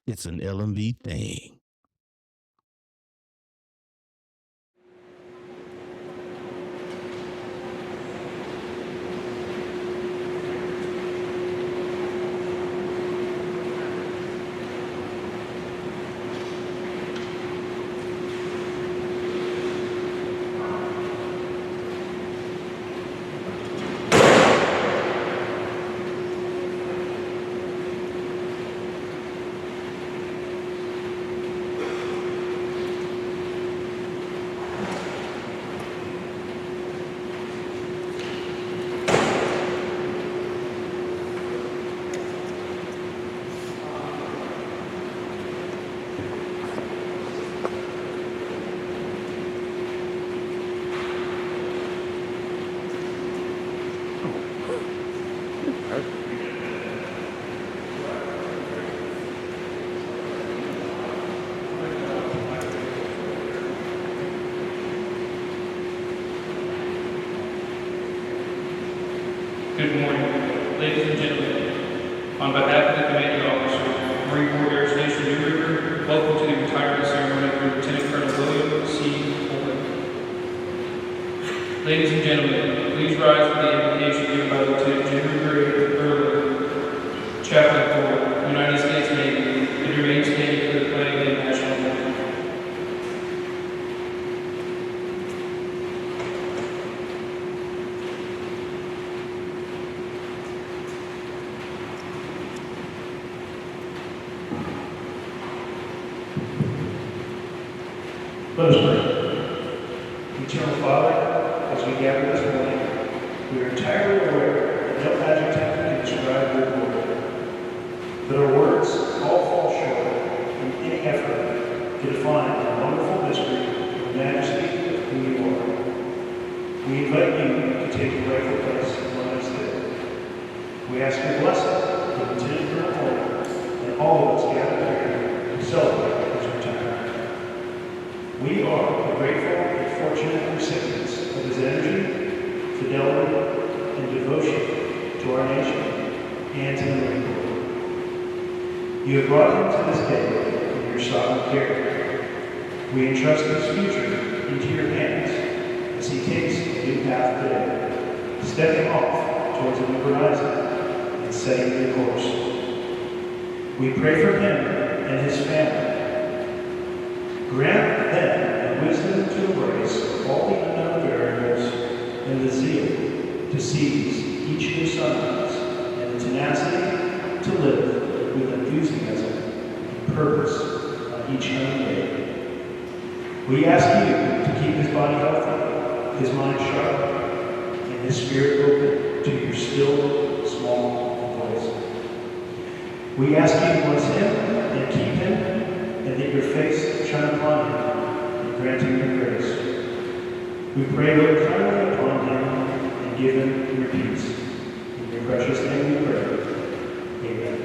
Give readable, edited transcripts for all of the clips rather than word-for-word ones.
It's an LMV thing. Good morning, ladies and gentlemen. On behalf of the commanding officer, Marine Corps Air Station New River, welcome to the retirement ceremony for Lieutenant Colonel William Oren. Ladies and gentlemen, please rise for the invocation given by Lieutenant General Early, Chaplain for United States Navy, and remain standing for the pledge of the national anthem. Let us pray. Eternal Father, as we gather this morning, we are entirely aware that no adjective can describe your glory. That our words all fall short in any effort to define the wonderful mystery of the majesty of who you are. We invite you to take your rightful place among us today. We ask your blessing for Lieutenant Colonel William and all of us gathered here to celebrate his retirement. We are the grateful and fortunate recipients of his energy, fidelity, and devotion to our nation and to the Marine Corps. You have brought him to this day in your sovereign care. We entrust his future into your hands as he takes a new path today, stepping off towards a new horizon and setting a new course. We pray for him and his family. Grant them the wisdom to embrace all the unknown variables and the zeal to seize each new sunrise and the tenacity to live with enthusiasm and purpose on each coming day. We ask you to keep his body healthy, his mind sharp, and his spirit open to your still, small voice. We ask you to bless him and keep him, and that your face shine upon him, and grant him your grace. We pray, Lord, kindly upon him, and give him your peace. In your precious name we pray. Amen.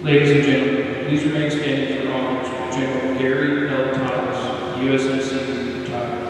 Ladies and gentlemen, please remain standing for homage to General Gary L. Thomas, USMC, retired.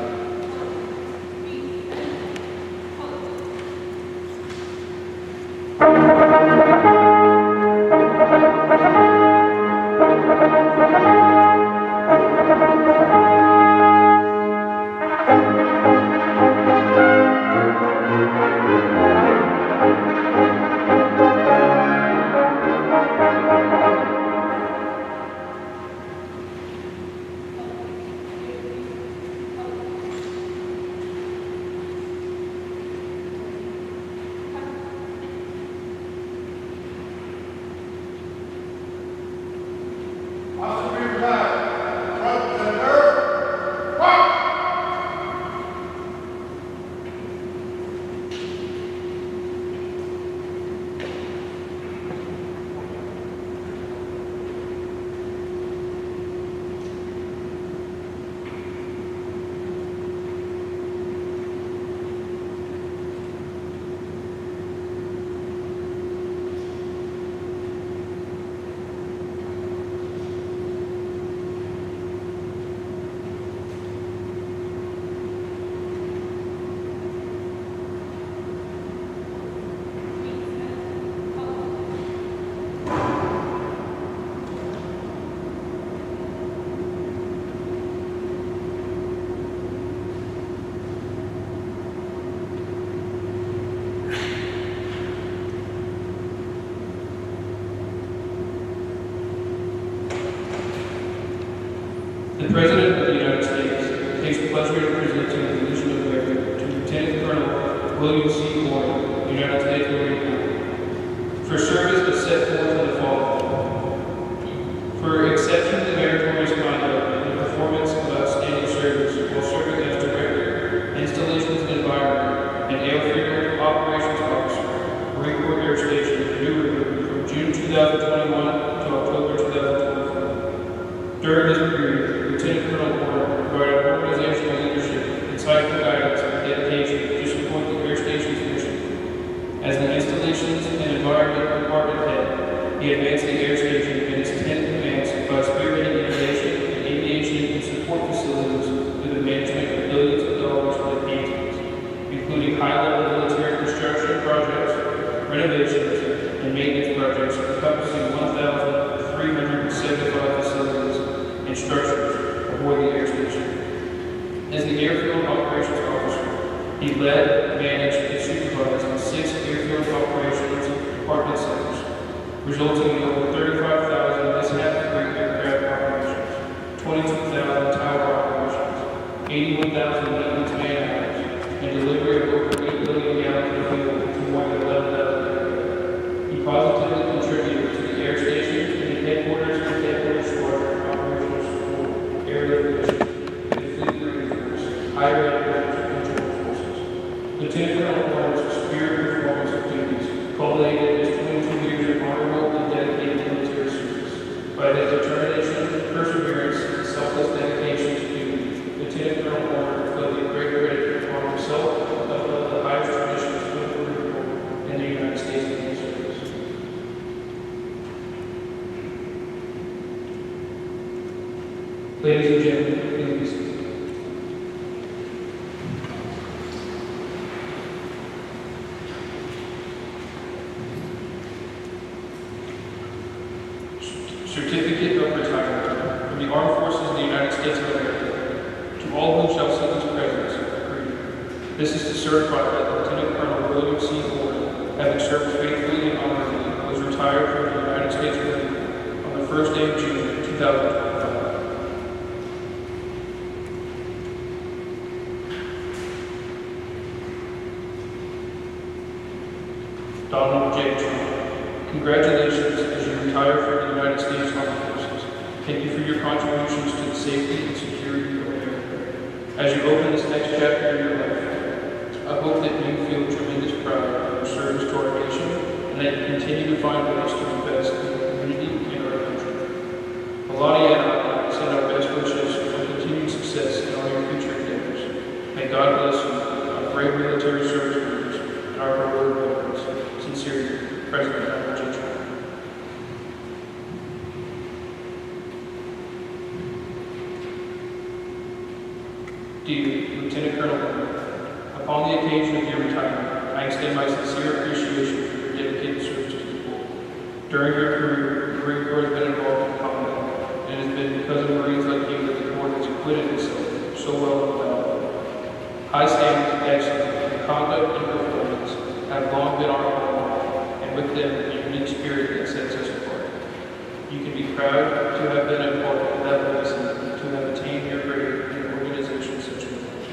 The President of the United States takes pleasure in presenting the Legion of Merit to Lieutenant Colonel William Oren, United States Marine Corps, for service as set forth in the following. For exceptionally meritorious conduct in the performance of outstanding service while serving as Director, Installations and Environment, and Airfield Operations Officer, Marine Corps Air Station, New River, from June 2021 to October 2024. During this period, Lieutenant Colonel Oren provided organizational leadership, insightful guidance, and dedication to support the Air Station's mission. As the Installations and Environment Department Head, he advanced the Air Station in its 10 commands by spearheading innovation in aviation and support facilities through the management of billions of dollars worth of enhancements, including high-level military construction projects, renovations, and maintenance projects encompassing 1,375 facilities and structures aboard the air station. As the Airfield Operations Officer, he led, managed, and supervised 6 airfield operations department centers, resulting in over 35,000 mishap-free aircraft operations, 22,000 tower operations, 81,000 maintenance man-hours, and delivery of over 8 billion gallons of fuel to more than 11,000 aircraft. He positively contributed to the air station and the headquarters and headquarters squadron operational support, airlift missions, and fleet reinforcement, higher aircraft and control forces. Lieutenant Colonel Oren's superior performance of duties culminated his 22 years of honorable and dedicated military service. By his determination, perseverance, and selfless dedication to duty, Lieutenant Colonel Oren reflected great credit upon himself and upheld the highest traditions of the Marine Corps in the United States Navy service. Ladies and gentlemen, please. Certificate of Retirement from the Armed Forces of the United States of America. To all who shall see this presence, agree. This is to certify that Lieutenant Colonel William Oren, having served faithfully and honorably, was retired from the United States Marine Corps on the first day of June 2025. Donald J. Trump, congratulations as you retire from the United States Armed Forces. Thank you for your contributions to the safety and security of America. As you open this next chapter in your life, I hope that you feel tremendous pride of your service to our nation and that you continue to find ways to invest in the community and our country. Alani and I send our best wishes for continued success in all your future endeavors. May God bless you, our brave military service members, and our heroic veterans. Sincerely, President Donald J. Trump. Dear Lieutenant Colonel William, upon the occasion of your retirement, I extend my sincere appreciation for your dedicated service to the Corps. During your career, the Marine Corps has been involved in combat, and it has been because of Marines like you that the Corps has acquitted itself so well in battle. High standards of excellence in conduct and performance have long been our hallmark, and with them, a unique spirit that sets us apart. You can be proud to have been a part of that legacy, to have attained your grade in an organization such as yours.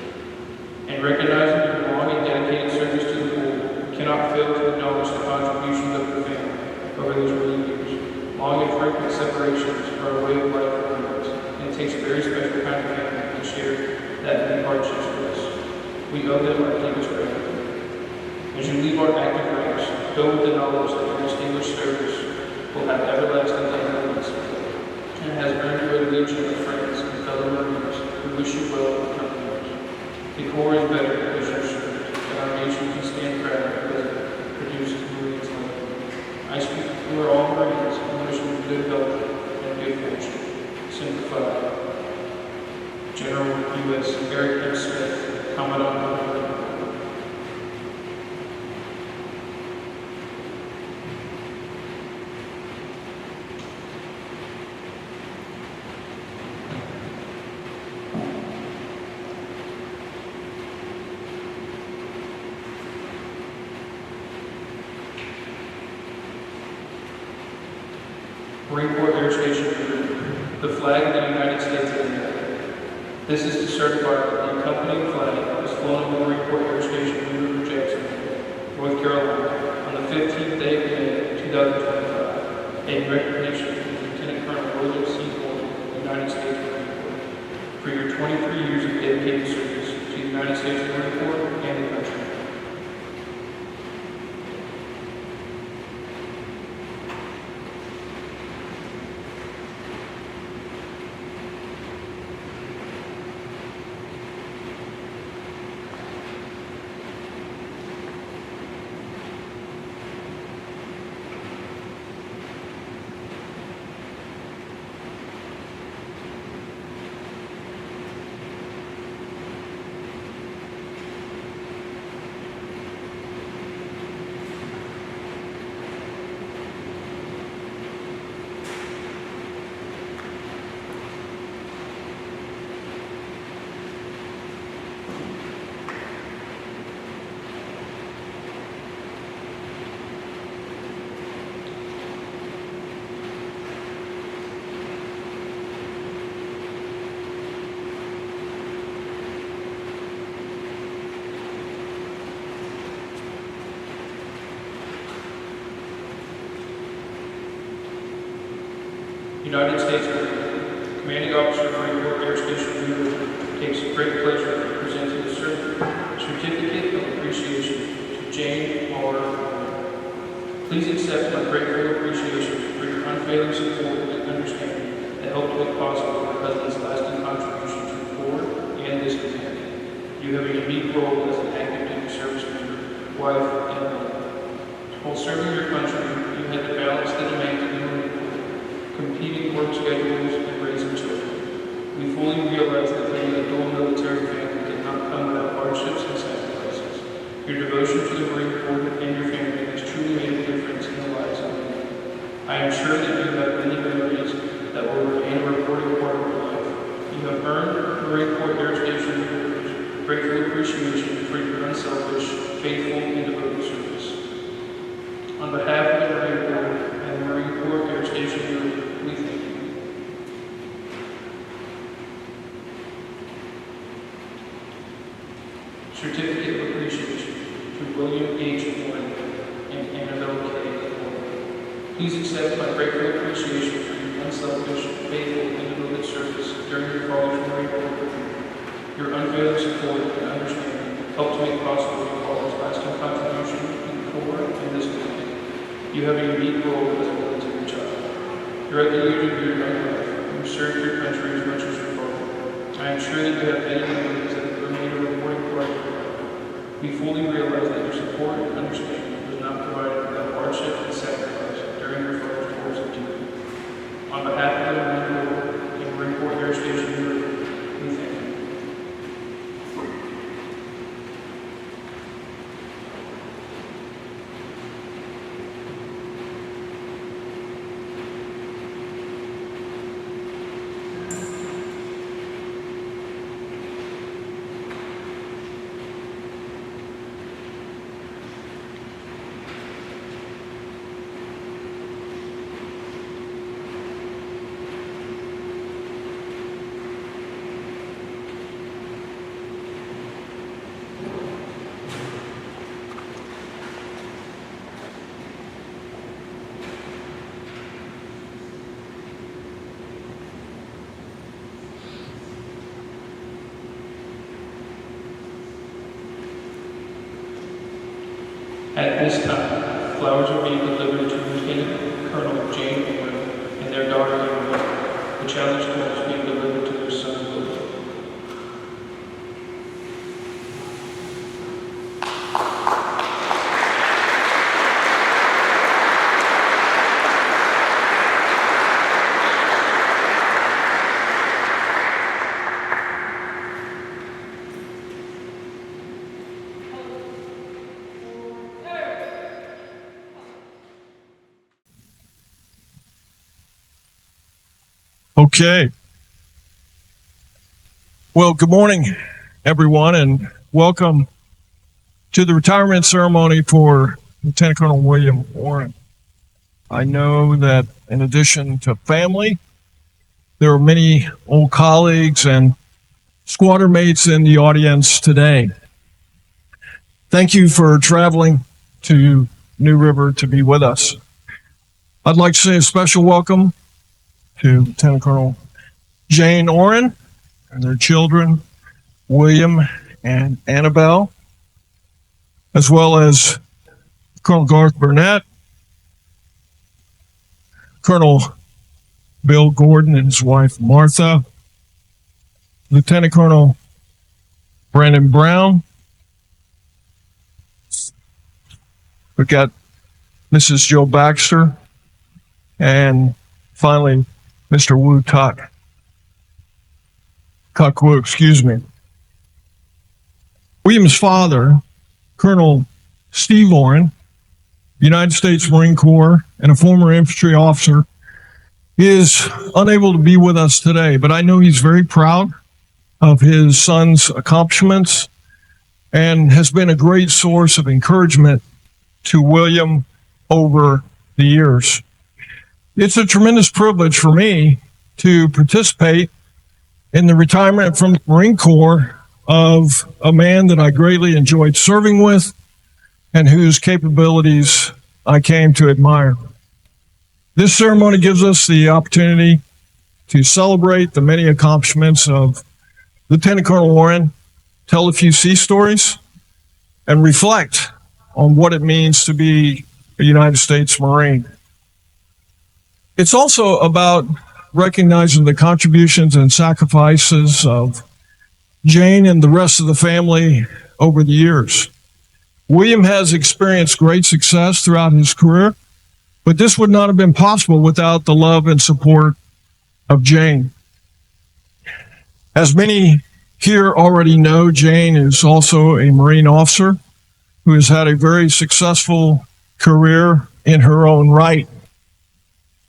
And recognizing your long and dedicated service to the Corps, we cannot fail to acknowledge the contributions of your family over those many years. Long and frequent separations are a way of life for us, and it takes a very special kind of family to share that many hardships with us. We owe them our deepest gratitude. As you leave our active ranks, go with the knowledge that your distinguished service will have everlasting influence and has earned you a legion of friends and fellow Marines who wish you well in the coming years. The Corps is better because you serve, and our nation can stand proud because it produces Marines like you. I speak for all Marines and wish you good health and good fortune. Simplified. General U.S. Eric M. Smith, Commandant of the Marine Corps. Marine Corps Air Station River, the flag of the United States of America. This is to certify that the accompanying flag was flown at the Marine Corps Air Station River, Jacksonville, North Carolina, on the 15th day of May, 2025, in recognition of Lieutenant Colonel William Oren, United States Marine Corps, for your 23 years of dedicated service to the United States Marine Corps and the country. United States Marine, Commanding Officer of Marine Corps Air Station New River, takes great pleasure in presenting the certificate of appreciation to Jane R. Oren. Please accept my grateful appreciation for your unfailing support and understanding that helped make possible my husband's lasting contribution to the Corps and this command. You have a unique role as an active duty service member, wife, and mother. While serving your country, you had to balance the demands of the Marine Corps, competing work schedules, and raising children. We fully realize that being a dual military family did not come without hardships and sacrifices. Your devotion to the Marine Corps and your family has truly made a difference in the lives of many. I am sure that you have many memories that will remain a recorded part of your life. You have earned Marine Corps Air Station River's grateful appreciation for your unselfish, faithful, and devoted service. On behalf of the Marine Corps and the Marine Corps Air Station River, we thank you. Certificate of Appreciation to William H. Oren and Annabelle K. Oren. Please accept my grateful appreciation for your unselfish, faithful, and devoted service during your college Marine Corps career. Your unfailing support and understanding helped to make possible your college's lasting contribution to the Corps and this community. You have a unique role as a military child. You're at the age of your young life, and you served your country as much as your father. I am sure that you have many memories that have remained a rewarding part of your life. We fully realize that your support and understanding was not provided without hardship and sacrifice during your father's tours of duty. On behalf of the Marine Corps and Marine Corps Air Station New River, we thank you. At this time, flowers are being delivered to Lieutenant Colonel Jane Oren and their daughter Annabelle. The challenge coin is being delivered to their son William. Okay. Well, good morning, everyone, and welcome to the retirement ceremony for Lieutenant Colonel William Oren. I know that in addition to family, there are many old colleagues and squadron mates in the audience today. Thank you for traveling to New River to be with us. I'd like to say a special welcome to Lieutenant Colonel Jane Oren and their children, William and Annabelle, as well as Colonel Garth Burnett, Colonel Bill Gordon and his wife Martha, Lieutenant Colonel Brandon Brown. We've got Mrs. Joe Baxter, and finally, Mr. Wu Kuk Wu, excuse me. William's father, Colonel Steve Oren, United States Marine Corps and a former infantry officer, is unable to be with us today, but I know he's very proud of his son's accomplishments and has been a great source of encouragement to William over the years. It's a tremendous privilege for me to participate in the retirement from the Marine Corps of a man that I greatly enjoyed serving with and whose capabilities I came to admire. This ceremony gives us the opportunity to celebrate the many accomplishments of Lieutenant Colonel Oren, tell a few sea stories, and reflect on what it means to be a United States Marine. It's also about recognizing the contributions and sacrifices of Jane and the rest of the family over the years. William has experienced great success throughout his career, but this would not have been possible without the love and support of Jane. As many here already know, Jane is also a Marine officer who has had a very successful career in her own right.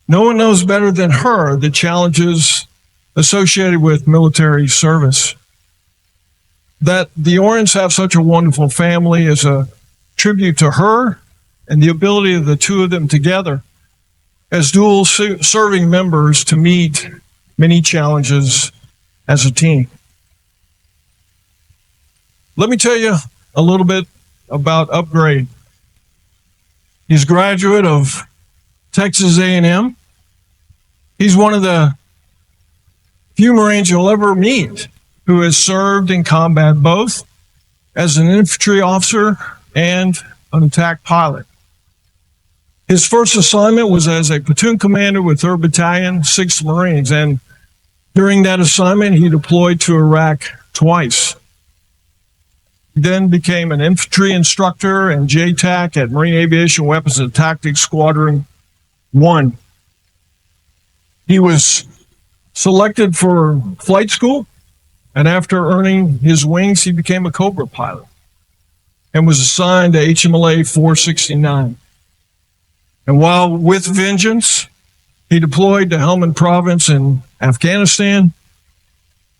No one knows better than her the challenges associated with military service. That the Orens have such a wonderful family is a tribute to her and the ability of the two of them together as dual serving members to meet many challenges as a team. Let me tell you a little bit about Upgrade. He's a graduate of Texas A&M. He's one of the few Marines you'll ever meet who has served in combat both as an infantry officer and an attack pilot. His first assignment was as a platoon commander with 3rd Battalion, 6th Marines, and during that assignment, he deployed to Iraq twice. He then became an infantry instructor and JTAC at Marine Aviation Weapons and Tactics Squadron 1. He was selected for flight school, and after earning his wings, he became a Cobra pilot and was assigned to HMLA 469. And while with Vengeance, he deployed to Helmand Province in Afghanistan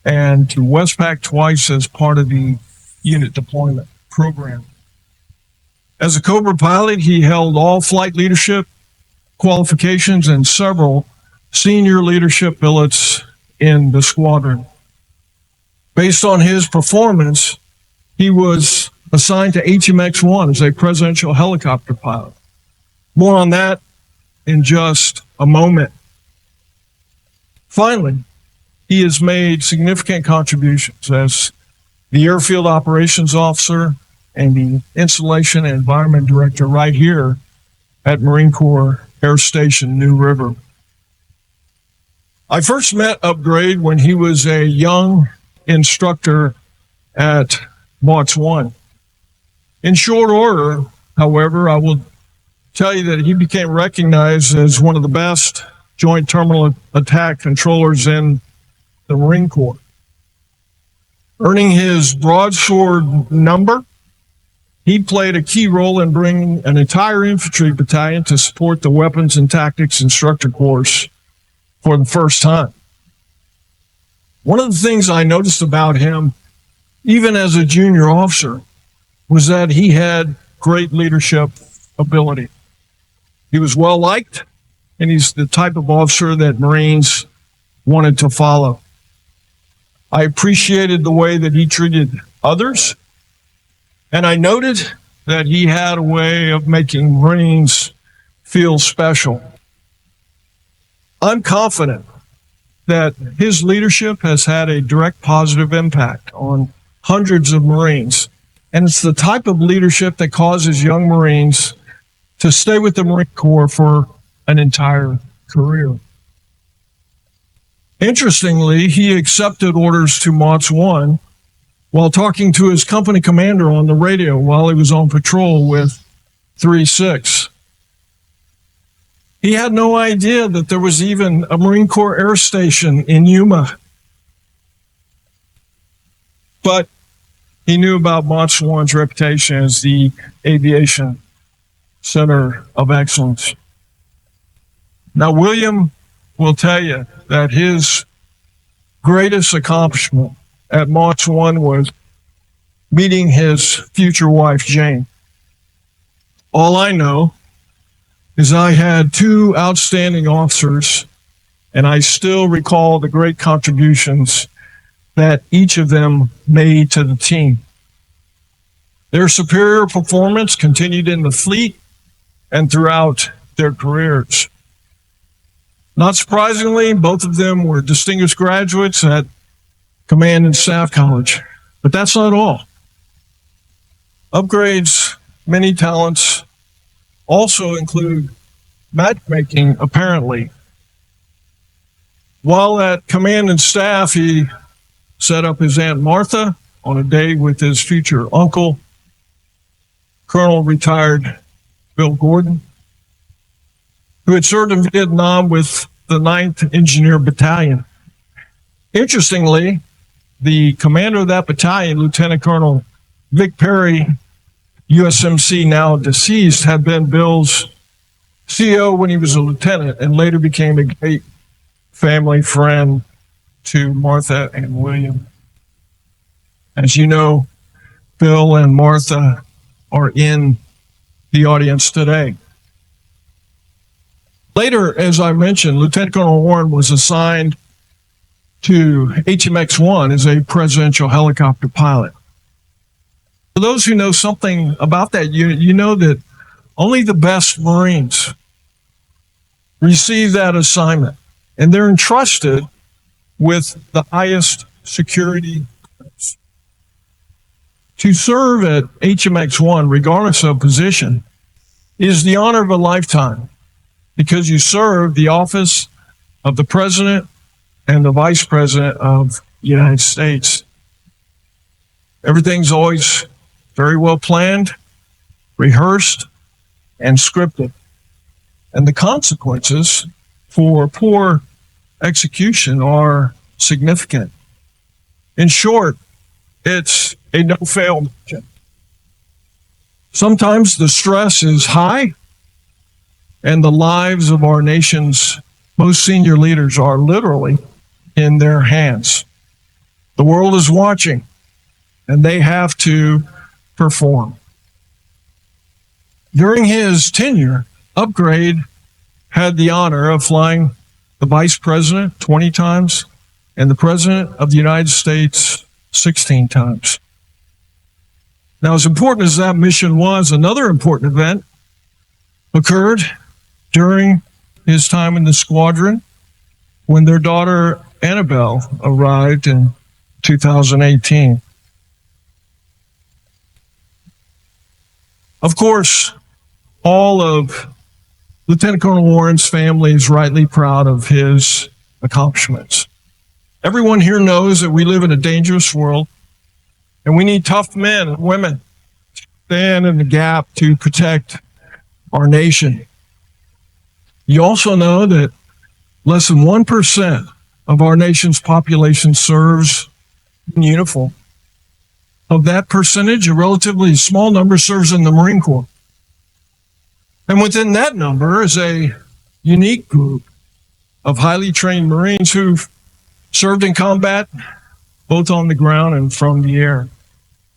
and to Westpac twice as part of the unit deployment program. As a Cobra pilot, he held all flight leadership qualifications and several senior leadership billets in the squadron. Based on his performance, he was assigned to HMX-1 as a presidential helicopter pilot. More on that in just a moment. Finally, he has made significant contributions as the airfield operations officer and the Installation and Environment Director right here at Marine Corps Air Station New River. I first met Upgrade when he was a young instructor at MCAS 1. In short order, however, I will tell you that he became recognized as one of the best joint terminal attack controllers in the Marine Corps, earning his broadsword number. He played a key role in bringing an entire infantry battalion to support the Weapons and Tactics Instructor course for the first time. One of the things I noticed about him, even as a junior officer, was that he had great leadership ability. He was well liked, and he's the type of officer that Marines wanted to follow. I appreciated the way that he treated others, and I noted that he had a way of making Marines feel special. I'm confident that his leadership has had a direct positive impact on hundreds of Marines, and it's the type of leadership that causes young Marines to stay with the Marine Corps for an entire career. Interestingly, he accepted orders to MCAS 1 while talking to his company commander on the radio while he was on patrol with 3-6. He had no idea that there was even a Marine Corps Air Station in Yuma. But he knew about MCAS 1's reputation as the aviation center of excellence. Now, William will tell you that his greatest accomplishment at MCAS 1 was meeting his future wife, Jane. All I know is I had two outstanding officers, and I still recall the great contributions that each of them made to the team. Their superior performance continued in the fleet and throughout their careers. Not surprisingly, both of them were distinguished graduates at Command and Staff College. But that's not all. Upgrade's many talents also include matchmaking, apparently. While at Command and Staff, he set up his Aunt Martha on a date with his future uncle, Colonel retired Bill Gordon, who had served in Vietnam with the 9th Engineer Battalion. Interestingly, the commander of that battalion, Lieutenant Colonel Vic Perry, USMC, now deceased, had been Bill's CO when he was a lieutenant and later became a great family friend to Martha and William. As you know, Bill and Martha are in the audience today. Later, as I mentioned, Lieutenant Colonel Oren was assigned to HMX 1 as a presidential helicopter pilot. For those who know something about that unit, you know that only the best Marines receive that assignment, and they're entrusted with the highest security. To serve at HMX 1, regardless of position, is the honor of a lifetime because you serve the office of the President and the Vice President of the United States. Everything's always very well planned, rehearsed, and scripted. And the consequences for poor execution are significant. In short, it's a no-fail mission. Sometimes the stress is high, and the lives of our nation's most senior leaders are literally in their hands. The world is watching, and they have to perform. During his tenure, Upgrade had the honor of flying the Vice President 20 times and the President of the United States 16 times. Now, as important as that mission was, another important event occurred during his time in the squadron when their daughter Annabelle arrived in 2018. Of course, all of Lieutenant Colonel Oren's family is rightly proud of his accomplishments. Everyone here knows that we live in a dangerous world, and we need tough men and women to stand in the gap to protect our nation. You also know that less than 1% of our nation's population serves in uniform. Of that percentage, a relatively small number serves in the Marine Corps. And within that number is a unique group of highly trained Marines who've served in combat, both on the ground and from the air.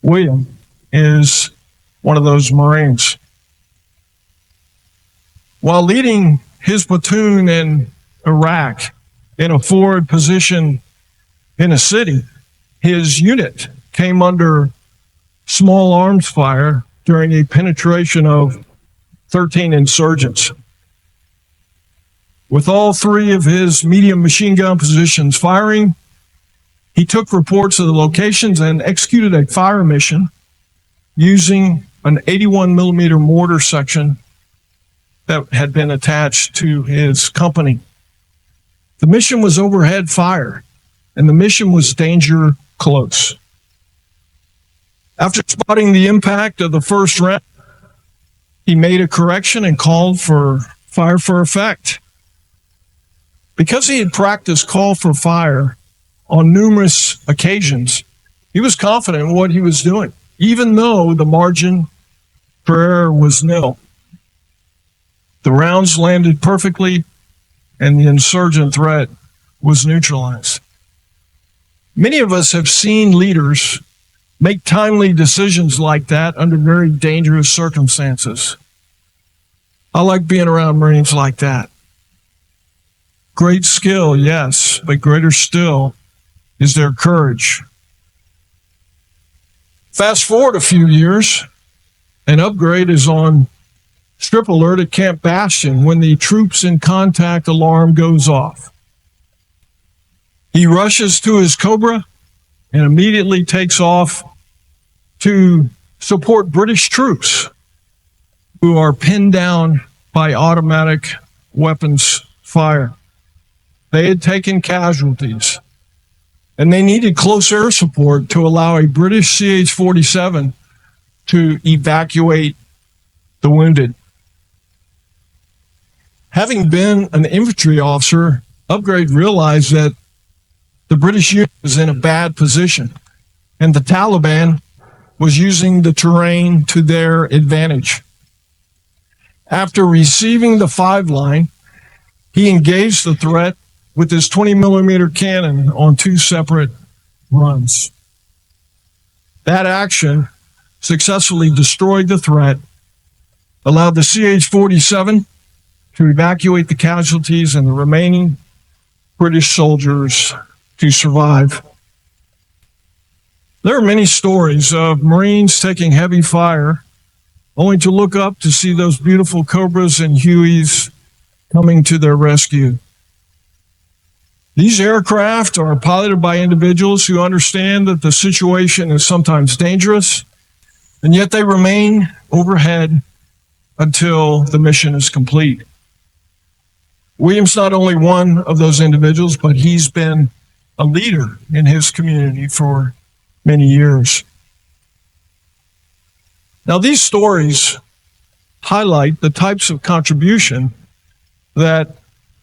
William is one of those Marines. While leading his platoon in Iraq in a forward position in a city, his unit came under small arms fire during a penetration of 13 insurgents. With all three of his medium machine gun positions firing, he took reports of the locations and executed a fire mission using an 81 millimeter mortar section that had been attached to his company. The mission was overhead fire, and the mission was danger close. After spotting the impact of the first round, he made a correction and called for fire for effect. Because he had practiced call for fire on numerous occasions, he was confident in what he was doing, even though the margin for error was nil. The rounds landed perfectly, and the insurgent threat was neutralized. Many of us have seen leaders make timely decisions like that under very dangerous circumstances. I like being around Marines like that. Great skill, yes, but greater still is their courage. Fast forward a few years, an upgrade is on strip alert at Camp Bastion when the troops in contact alarm goes off. He rushes to his Cobra and immediately takes off to support British troops who are pinned down by automatic weapons fire. They had taken casualties, and they needed close air support to allow a British CH-47 to evacuate the wounded. Having been an infantry officer, Upgrade realized that the British unit was in a bad position, and the Taliban was using the terrain to their advantage. After receiving the 5-line, he engaged the threat with his 20 millimeter cannon on 2 separate runs. That action successfully destroyed the threat, allowed the CH-47 to evacuate the casualties and the remaining British soldiers to survive. There are many stories of Marines taking heavy fire only to look up to see those beautiful Cobras and Hueys coming to their rescue. These aircraft are piloted by individuals who understand that the situation is sometimes dangerous, and yet they remain overhead until the mission is complete. William's not only one of those individuals, but he's been a leader in his community for many years. Now, these stories highlight the types of contribution that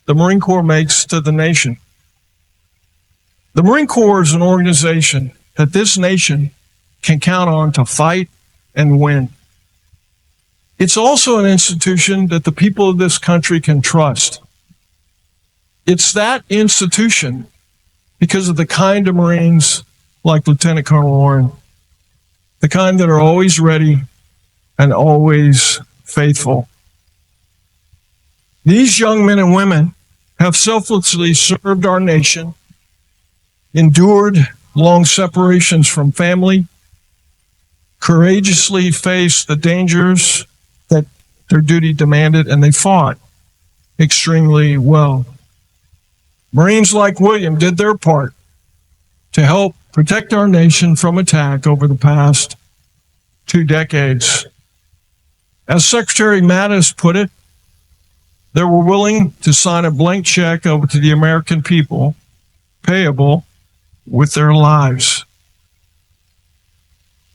the Marine Corps makes to the nation. The Marine Corps is an organization that this nation can count on to fight and win. It's also an institution that the people of this country can trust. It's that institution because of the kind of Marines like Lieutenant Colonel Oren, the kind that are always ready and always faithful. These young men and women have selflessly served our nation, endured long separations from family, courageously faced the dangers that their duty demanded, and they fought extremely well. Marines like William did their part to help protect our nation from attack over the past 2 decades. As Secretary Mattis put it, they were willing to sign a blank check over to the American people, payable with their lives.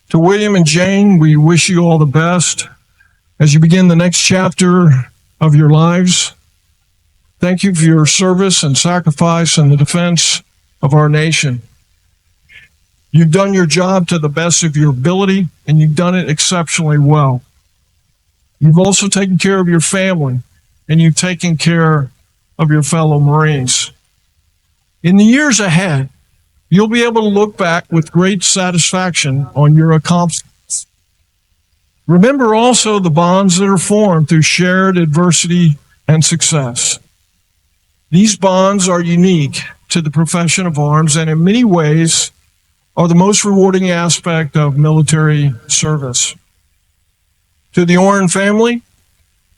To William and Jane, we wish you all the best as you begin the next chapter of your lives. Thank you for your service and sacrifice in the defense of our nation. You've done your job to the best of your ability, and you've done it exceptionally well. You've also taken care of your family, and you've taken care of your fellow Marines. In the years ahead, you'll be able to look back with great satisfaction on your accomplishments. Remember also the bonds that are formed through shared adversity and success. These bonds are unique to the profession of arms and in many ways are the most rewarding aspect of military service. To the Oren family,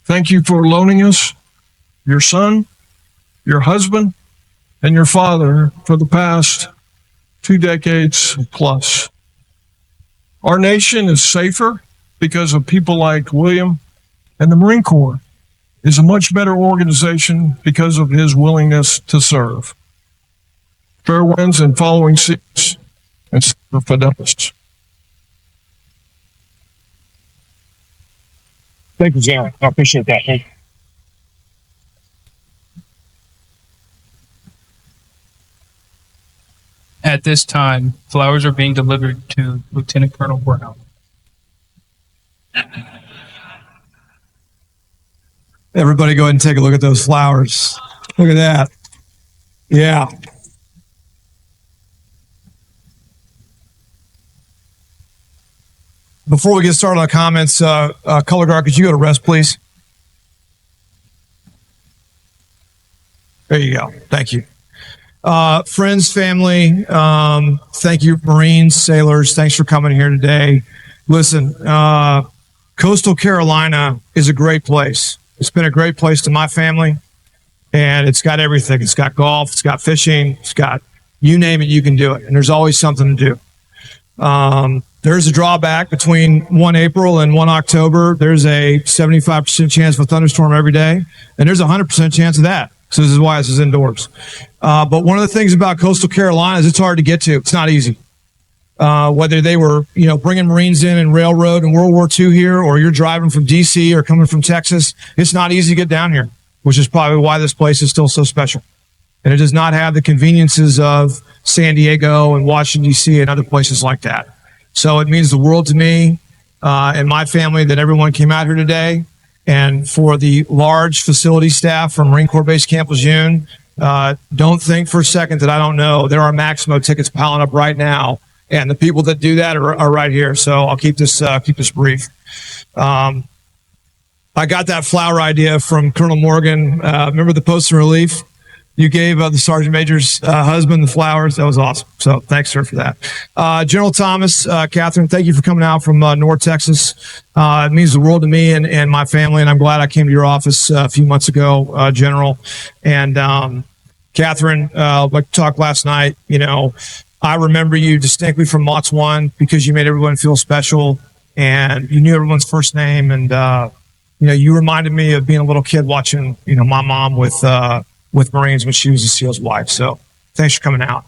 thank you for loaning us your son, your husband, and your father for the past 2 decades plus. Our nation is safer because of people like William, and the Marine Corps is a much better organization because of his willingness to serve. Fair winds and following seas, and Semper Fidelis. Thank you, Jared. I appreciate that. Thank you. At this time, flowers are being delivered to Lieutenant Colonel Brown. Everybody go ahead and take a look at those flowers. Look at that. Yeah. Before we get started on comments, Color Guard, could you go to rest, please? There you go. Thank you. Friends, family, thank you, Marines, sailors. Thanks for coming here today. Listen, Coastal Carolina is a great place. It's been a great place to my family, and it's got everything. It's got golf, it's got fishing, it's got, you name it, you can do it. And there's always something to do. There's a drawback between 1 April and 1 October. There's a 75% chance of a thunderstorm every day, and there's a 100% chance of that. So this is why this is indoors. But one of the things about Coastal Carolina is it's hard to get to. It's not easy. Whether they were, bringing Marines in railroad in World War II here, or you're driving from DC or coming from Texas, it's not easy to get down here, which is probably why this place is still so special. And it does not have the conveniences of San Diego and Washington, DC and other places like that. So it means the world to me and my family that everyone came out here today. And for the large facility staff from Marine Corps Base Camp Lejeune, don't think for a second that I don't know. There are Maximo tickets piling up right now, and the people that do that are right here. So I'll keep this brief. I got that flower idea from Colonel Morgan. Remember the post in relief? You gave the Sergeant Major's husband the flowers. That was awesome. So thanks, sir, for that. General Thomas, Catherine, thank you for coming out from North Texas. It means the world to me and my family, and I'm glad I came to your office a few months ago, General. And Catherine, like we talked last night, I remember you distinctly from MOTS 1 because you made everyone feel special, and you knew everyone's first name, and you reminded me of being a little kid watching, my mom with Marines when she was a SEAL's wife. So thanks for coming out.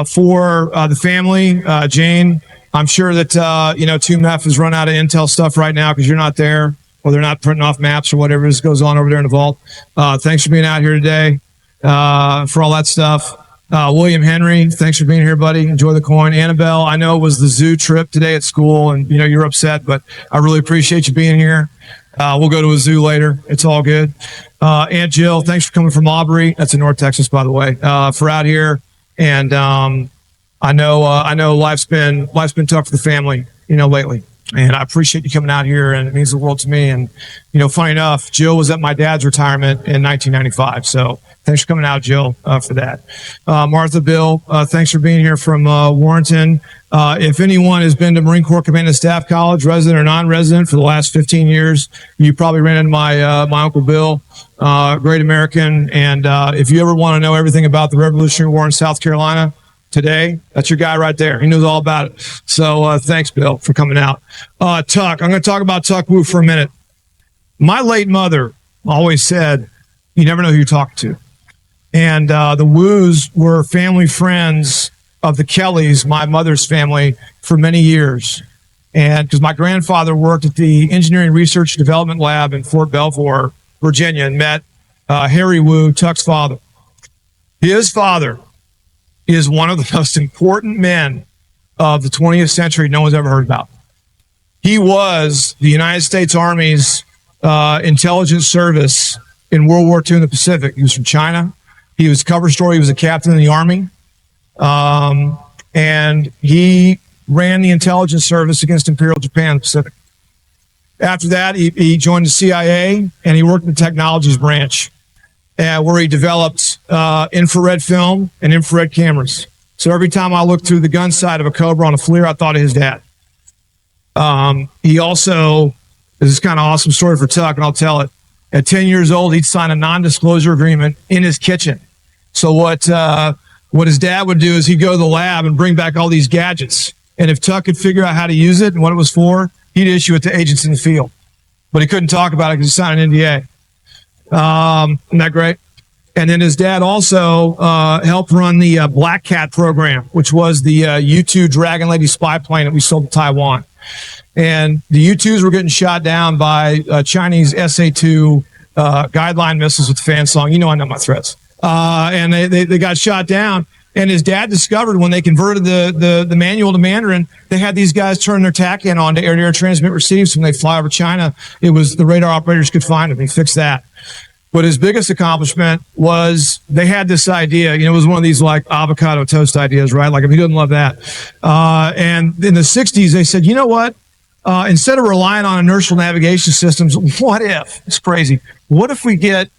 For the family, Jane, I'm sure that, 2MEF has run out of intel stuff right now because you're not there, or they're not printing off maps or whatever goes on over there in the vault. Thanks for being out here today for all that stuff. William Henry, thanks for being here, buddy. Enjoy the coin. Annabelle, I know it was the zoo trip today at school, and you're upset, but I really appreciate you being here. We'll go to a zoo later. It's all good. Aunt Jill, thanks for coming from Aubrey. That's in North Texas, by the way, for out here. And I know life's been tough for the family, lately. And I appreciate you coming out here, and it means the world to me. And funny enough, Jill was at my dad's retirement in 1995. So thanks for coming out, Jill, for that. Martha, Bill, thanks for being here from Warrenton. If anyone has been to Marine Corps Command and Staff College, resident or non-resident, for the last 15 years, you probably ran into my Uncle Bill, great American. And if you ever want to know everything about the Revolutionary War in South Carolina, today. That's your guy right there. He knows all about it. So thanks, Bill, for coming out. Tuck, I'm going to talk about Tuck Woo for a minute. My late mother always said, you never know who you're talking to. And the Woos were family friends of the Kellys, my mother's family, for many years. And because my grandfather worked at the Engineering Research and Development Lab in Fort Belvoir, Virginia, and met Harry Woo, Tuck's father. His father is one of the most important men of the 20th century no one's ever heard about. He was the United States Army's intelligence service in World War II in the Pacific. He was from China. He was cover story. He was a captain in the Army. And he ran the intelligence service against Imperial Japan in the Pacific. After that, he joined the CIA, and he worked in the technologies branch, where he developed infrared film and infrared cameras. So every time I looked through the gun sight of a Cobra on a FLIR, I thought of his dad. He also, this is kind of awesome story for Tuck, and I'll tell it. At 10 years old, he'd sign a non-disclosure agreement in his kitchen. So what his dad would do is he'd go to the lab and bring back all these gadgets. And if Tuck could figure out how to use it and what it was for, he'd issue it to agents in the field. But he couldn't talk about it because he signed an NDA. Isn't that great? And then his dad also helped run the Black Cat program, which was the U-2 Dragon Lady spy plane that we sold to Taiwan. And the U-2s were getting shot down by Chinese SA-2 guideline missiles with the fan song. You know I know my threats. And they got shot down. And his dad discovered when they converted the manual to Mandarin, they had these guys turn their TACAN on to air-to-air transmit receive. So when they fly over China, it was the radar operators could find them. He fixed that. But his biggest accomplishment was they had this idea. You know, it was one of these like avocado toast ideas, right? Like, if he doesn't love that. And in the 60s, they said, you know what? Instead of relying on inertial navigation systems, what if, it's crazy, what if we get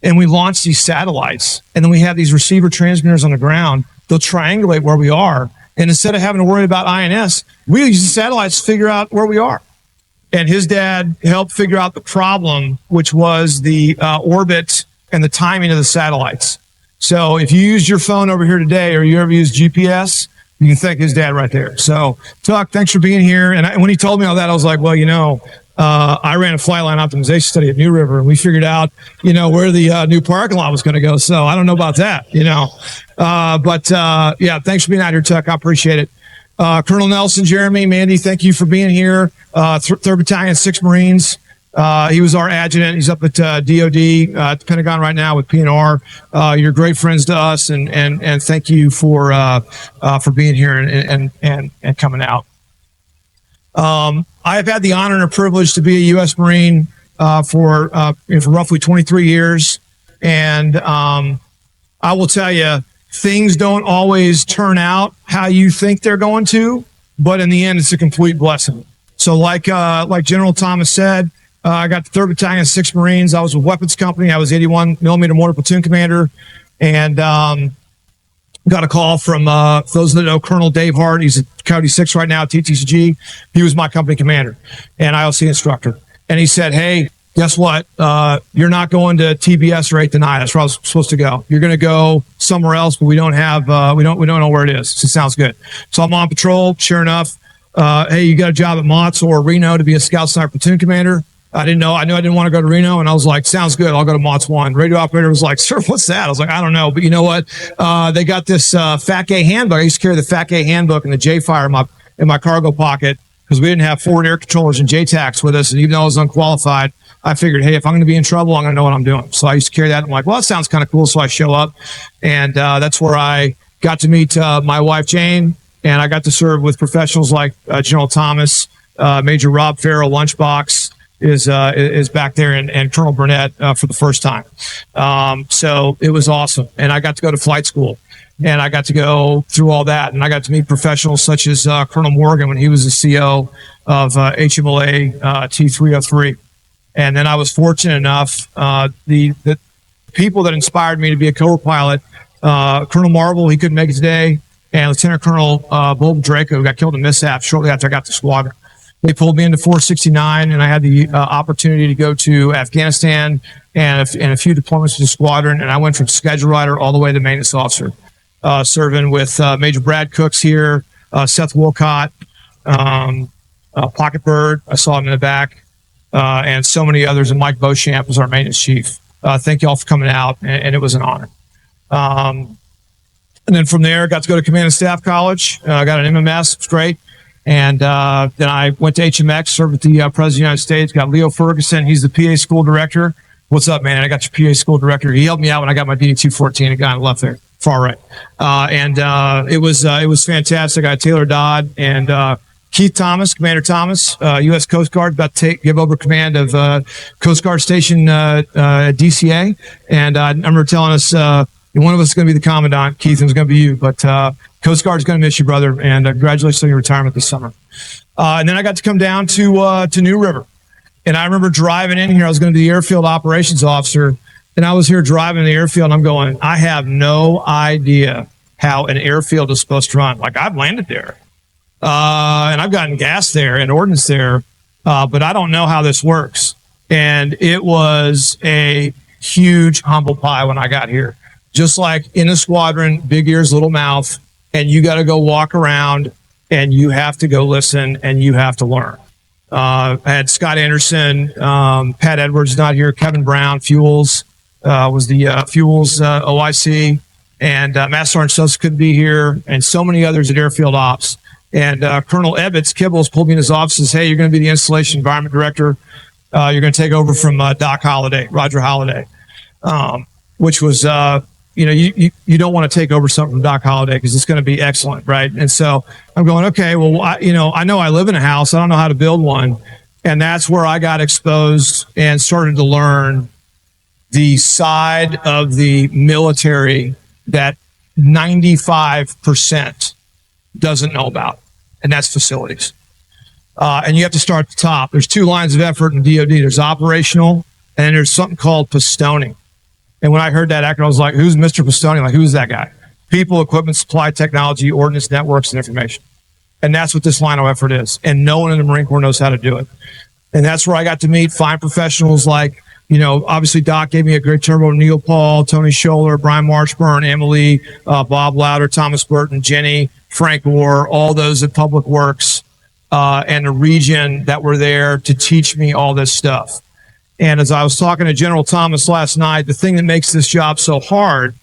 and we launch these satellites and then we have these receiver transmitters on the ground, they'll triangulate where we are. And instead of having to worry about INS, we use the satellites to figure out where we are. And his dad helped figure out the problem, which was the orbit and the timing of the satellites. So if you use your phone over here today, or you ever use GPS, you can thank his dad right there. So, Tuck, thanks for being here. And when he told me all that, I was like, well, you know, I ran a flight line optimization study at New River, and we figured out, you know, where the new parking lot was going to go. So I don't know about that, you know. Yeah, thanks for being out here, Tuck. I appreciate it. Colonel Nelson, Jeremy, Mandy, thank you for being here. 3rd Battalion, 6 Marines. He was our adjutant. He's up at DOD, at the Pentagon right now with PNR. You're great friends to us, and thank you for being here and coming out. I have had the honor and privilege to be a U.S. Marine for roughly 23 years, and I will tell you, things don't always turn out how you think they're going to, but in the end, it's a complete blessing. So like General Thomas said, I got the 3rd Battalion, 6 Marines. I was with Weapons Company. I was 81 millimeter mortar platoon commander, and got a call from, for those that know, Colonel Dave Hart. He's at Coyote 6 right now at TTCG. He was my company commander and ILC instructor. And he said, hey, guess what? You're not going to TBS or 8th tonight. That's where I was supposed to go. You're going to go somewhere else, but we don't know where it is. So it sounds good. So I'm on patrol. Sure enough, hey, you got a job at Mott's or Reno to be a scout sniper platoon commander. I knew I didn't want to go to Reno, and I was like, sounds good. I'll go to Mott's 1. Radio operator was like, sir, what's that? I was like, I don't know. But you know what? They got this FAC-A handbook. I used to carry the FAC-A handbook and the J-Fire in my cargo pocket because we didn't have forward air controllers and JTACs with us. And even though I was unqualified, I figured, hey, if I'm going to be in trouble, I'm going to know what I'm doing. So I used to carry that. I'm like, well, that sounds kind of cool. So I show up, and that's where I got to meet my wife, Jane, and I got to serve with professionals like General Thomas, Major Rob Farrell, Lunchbox, is back there, and Colonel Burnett for the first time. So it was awesome. And I got to go to flight school, and I got to go through all that. And I got to meet professionals such as Colonel Morgan when he was the CO of HMLA T303. And then I was fortunate enough, the people that inspired me to be a Cobra pilot, Colonel Marvel, he couldn't make it today, and Lieutenant Colonel Bob Draco, who got killed in mishap shortly after I got to squadron. They pulled me into 469, and I had the opportunity to go to Afghanistan and a few deployments to the squadron, and I went from schedule rider all the way to maintenance officer. serving with Major Brad Cooks here, Seth Wolcott, Pocket Bird. I saw him in the back, and so many others. And Mike Beauchamp was our maintenance chief. Thank you all for coming out, and it was an honor. And then from there, got to go to Command and Staff College. Got an MMS, it's great. And then I went to HMX, served with the President of the United States. Got Leo Ferguson, he's the PA school director. What's up, man? I got your PA school director. He helped me out when I got my DD-214, a guy on the left there, far right. And it was fantastic. I had Taylor Dodd and Keith Thomas, Commander Thomas, U.S. Coast Guard, about to give over command of Coast Guard Station DCA. And I remember telling us, one of us is going to be the commandant. Keith, and it's going to be you. But Coast Guard is going to miss you, brother. And congratulations on your retirement this summer. And then I got to come down to New River. And I remember driving in here. I was going to be the airfield operations officer. And I was here driving the airfield. And I'm going, I have no idea how an airfield is supposed to run. Like, I've landed there. And I've gotten gas there and ordnance there. But I don't know how this works. And it was a huge humble pie when I got here. Just like in a squadron, big ears, little mouth, and you got to go walk around and you have to go listen and you have to learn. I had Scott Anderson, Pat Edwards not here, Kevin Brown, Fuels, was the Fuels OIC, and Master Sergeant Stubbs couldn't be here, and so many others at Airfield Ops. And Colonel Ebbets Kibbles pulled me in his office and says, hey, you're going to be the Installation Environment Director. You're going to take over from Doc Holliday, Roger Holliday, which was... you don't want to take over something from Doc Holliday because it's going to be excellent, right? And so I'm going, okay, well, I know I live in a house. I don't know how to build one. And that's where I got exposed and started to learn the side of the military that 95% doesn't know about, and that's facilities. And you have to start at the top. There's two lines of effort in DOD. There's operational, and there's something called Pistoning. And when I heard that acronym, I was like, who's Mr. Pistoning? Like, who's that guy? People, equipment, supply, technology, ordnance, networks, and information. And that's what this line of effort is. And no one in the Marine Corps knows how to do it. And that's where I got to meet fine professionals like, obviously Doc gave me a great turbo, Neil Paul, Tony Scholler, Brian Marshburn, Emily, Bob Lauder, Thomas Burton, Jenny, Frank Orr, all those at Public Works, and the region that were there to teach me all this stuff. And as I was talking to General Thomas last night, the thing that makes this job so hard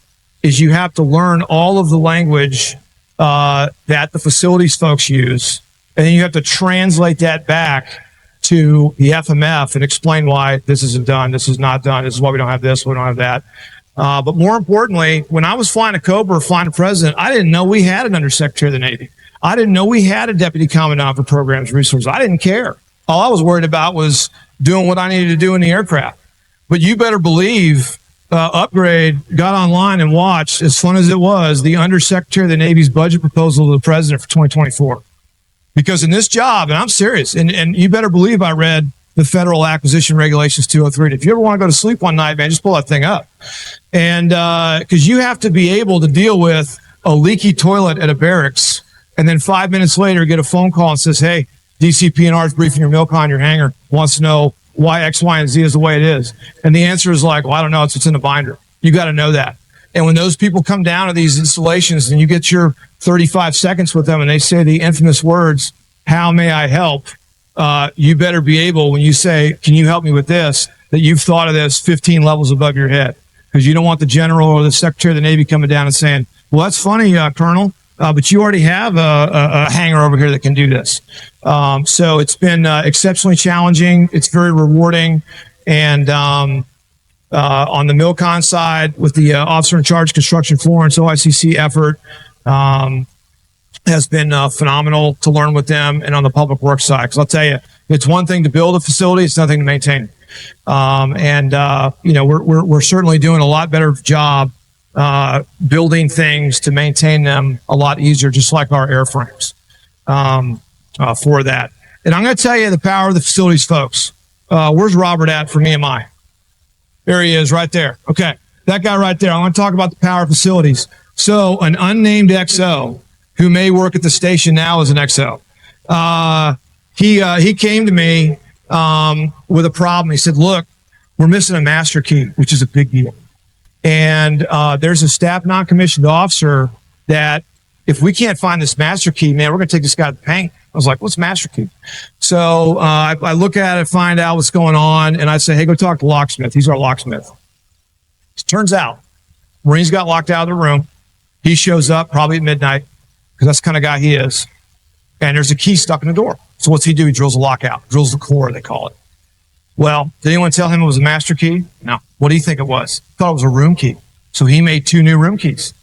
is you have to learn all of the language that the facilities folks use. And then you have to translate that back to the FMF and explain why this isn't done, this is not done, this is why we don't have this, we don't have that. But more importantly, when I was flying a Cobra, flying a president, I didn't know we had an Undersecretary of the Navy. I didn't know we had a Deputy Commandant for Programs and Resources. I didn't care. All I was worried about was doing what I needed to do in the aircraft. But you better believe Upgrade got online and watched, as fun as it was, the Undersecretary of the Navy's budget proposal to the President for 2024. Because in this job, and I'm serious, and you better believe I read the Federal Acquisition Regulations 203. If you ever want to go to sleep one night, man, just pull that thing up. And because you have to be able to deal with a leaky toilet at a barracks, and then 5 minutes later get a phone call and says, hey, DCP&R is briefing your milk on your hangar, wants to know why X, Y, and Z is the way it is. And the answer is like, well, I don't know. It's in the binder. You got to know that. And when those people come down to these installations and you get your 35 seconds with them and they say the infamous words, how may I help? You better be able, when you say, can you help me with this, that you've thought of this 15 levels above your head. Because you don't want the general or the Secretary of the Navy coming down and saying, well, that's funny, Colonel. But you already have a hangar over here that can do this. So it's been exceptionally challenging. It's very rewarding. And on the MILCON side, with the Officer in Charge Construction Florence OICC effort, has been phenomenal to learn with them. And on the public works side, because I'll tell you, it's one thing to build a facility, it's nothing to maintain. We're certainly doing a lot better job building things to maintain them a lot easier, just like our airframes for that. And I'm going to tell you the power of the facilities folks. Where's Robert at for EMI? There he is right there. Okay. That guy right there. I want to talk about the power of facilities. So an unnamed XO who may work at the station now as an XO, he came to me with a problem. He said, look, we're missing a master key, which is a big deal. And there's a staff non-commissioned officer that if we can't find this master key, man, we're going to take this guy to the paint. I was like, what's master key? So I look at it, find out what's going on, and I say, hey, go talk to locksmith. He's our locksmith. It turns out Marine's got locked out of the room. He shows up probably at midnight because that's the kind of guy he is. And there's a key stuck in the door. So what's he do? He drills a lock out, drills the core, they call it. Well, did anyone tell him it was a master key? No. What do you think it was? Thought it was a room key. So he made 2 new room keys.